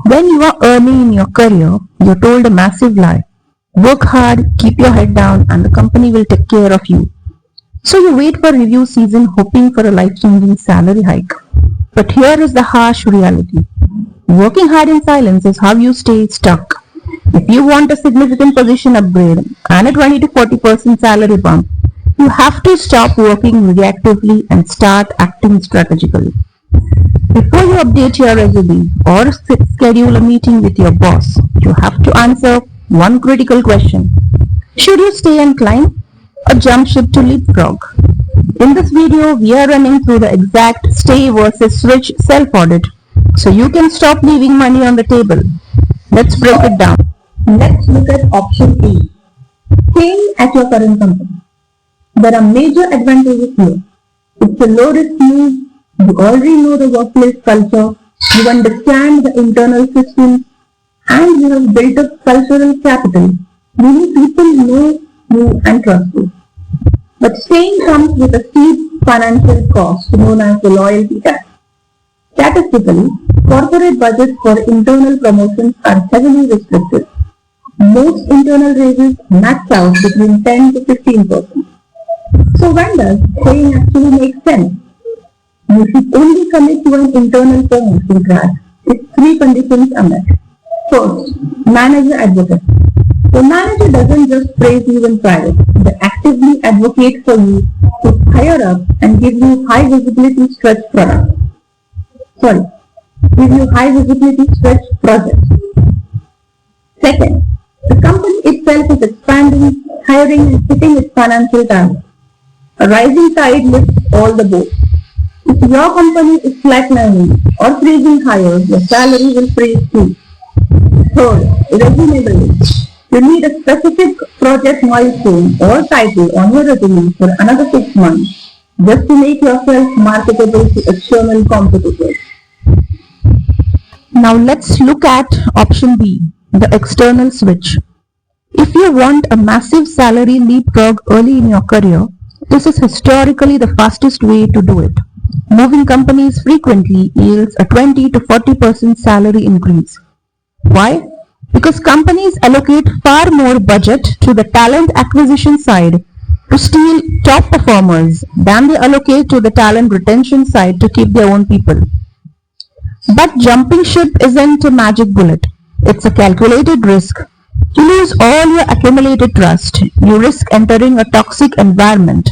When you are earning in your career, you're told a massive lie. Work hard, keep your head down, and the company will take care of you. So you wait for review season hoping for a life-changing salary hike. But here is the harsh reality. Working hard in silence is how you stay stuck. If you want a significant position upgrade and a 20 to 40% salary bump, you have to stop working reactively and start acting strategically. Before you update your resume or schedule a meeting with your boss, you have to answer one critical question. Should you stay and climb or jump ship to leapfrog? In this video, we are running through the exact stay versus switch self-audit so you can stop leaving money on the table. Let's break it down. Let's look at option A. Staying at your current company. There are major advantages here. It's a low-risk move. You already know the workplace culture, you understand the internal systems, and you have built up cultural capital, meaning people know you and trust you. But staying comes with a steep financial cost known as the loyalty tax. Statistically, corporate budgets for internal promotions are heavily restricted. Most internal raises max out between 10 to 15%. So when does staying actually make sense? You should only commit to an internal promotion track if three conditions are met. First, manager advocate. The manager doesn't just praise you in private, they actively advocate for you to higher up and give you high visibility stretch projects. Second, the company itself is expanding, hiring and hitting its financial targets. A rising tide lifts all the boats. If your company is flatlining or freezing hires, your salary will freeze too. Third, resume building. You need a specific project milestone or title on your resume for another 6 months just to make yourself marketable to external competitors. Now let's look at option B, the external switch. If you want a massive salary leapfrog early in your career, this is historically the fastest way to do it. Moving companies frequently yields a 20 to 40% salary increase. Why? Because companies allocate far more budget to the talent acquisition side to steal top performers than they allocate to the talent retention side to keep their own people. But jumping ship isn't a magic bullet. It's a calculated risk. You lose all your accumulated trust, you risk entering a toxic environment,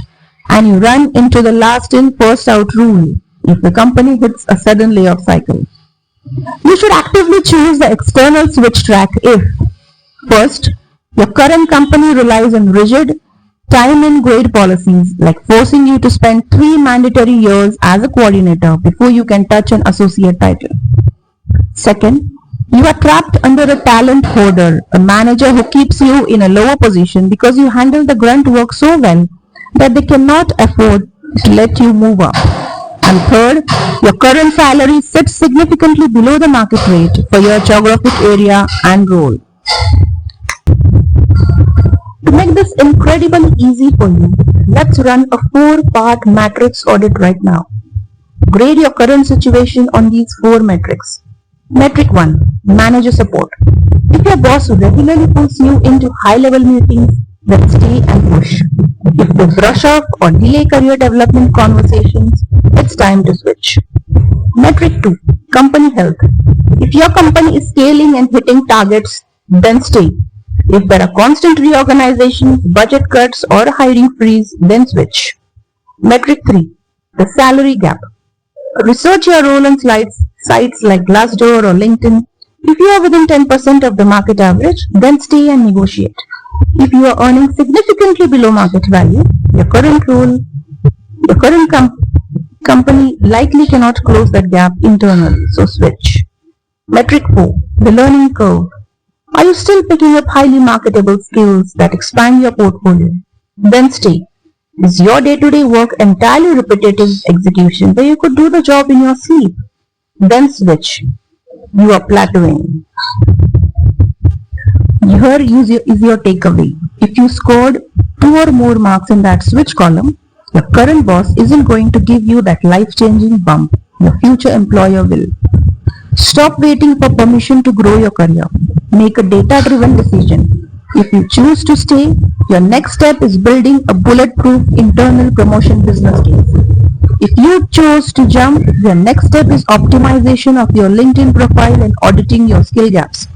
and you run into the last in first out rule if the company hits a sudden layoff cycle. You should actively choose the external switch track if, first, your current company relies on rigid time and grade policies like forcing you to spend 3 mandatory years as a coordinator before you can touch an associate title. Second, you are trapped under a talent hoarder, a manager who keeps you in a lower position because you handle the grunt work so well that they cannot afford to let you move up. And third, your current salary sits significantly below the market rate for your geographic area and role. To make this incredibly easy for you, let's run a 4-part matrix audit right now. Grade your current situation on these 4 metrics. Metric 1. Manager support. If your boss regularly pulls you into high-level meetings, then stay and push. If they brush off or delay career development conversations, it's time to switch. Metric 2. Company health. If your company is scaling and hitting targets, then stay. If there are constant reorganizations, budget cuts or hiring freeze, then switch. Metric 3. The salary gap. Research your role on sites like Glassdoor or LinkedIn. If you are within 10% of the market average, then stay and negotiate. If you are earning significantly below market value, your current company likely cannot close that gap internally, so switch. Metric 4. The learning curve. Are you still picking up highly marketable skills that expand your portfolio? Then stay. Is your day-to-day work entirely repetitive execution where you could do the job in your sleep? Then switch. You are plateauing. Here is your takeaway. If you scored 2 or more marks in that switch column, your current boss isn't going to give you that life-changing bump. Your future employer will. Stop waiting for permission to grow your career. Make a data-driven decision. If you choose to stay, your next step is building a bulletproof internal promotion business case. If you chose to jump, your next step is optimization of your LinkedIn profile and auditing your skill gaps.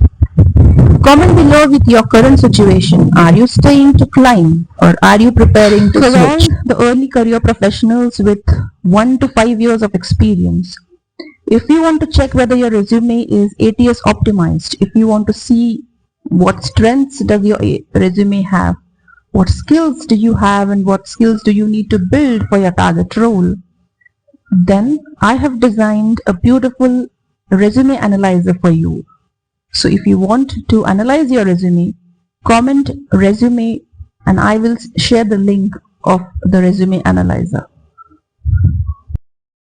Comment below with your current situation. Are you staying to climb or are you preparing to switch? For all the early career professionals with 1 to 5 years of experience, if you want to check whether your resume is ATS optimized, if you want to see what strengths does your resume have, what skills do you have and what skills do you need to build for your target role, then I have designed a beautiful resume analyzer for you. So if you want to analyze your resume, comment resume and I will share the link of the resume analyzer.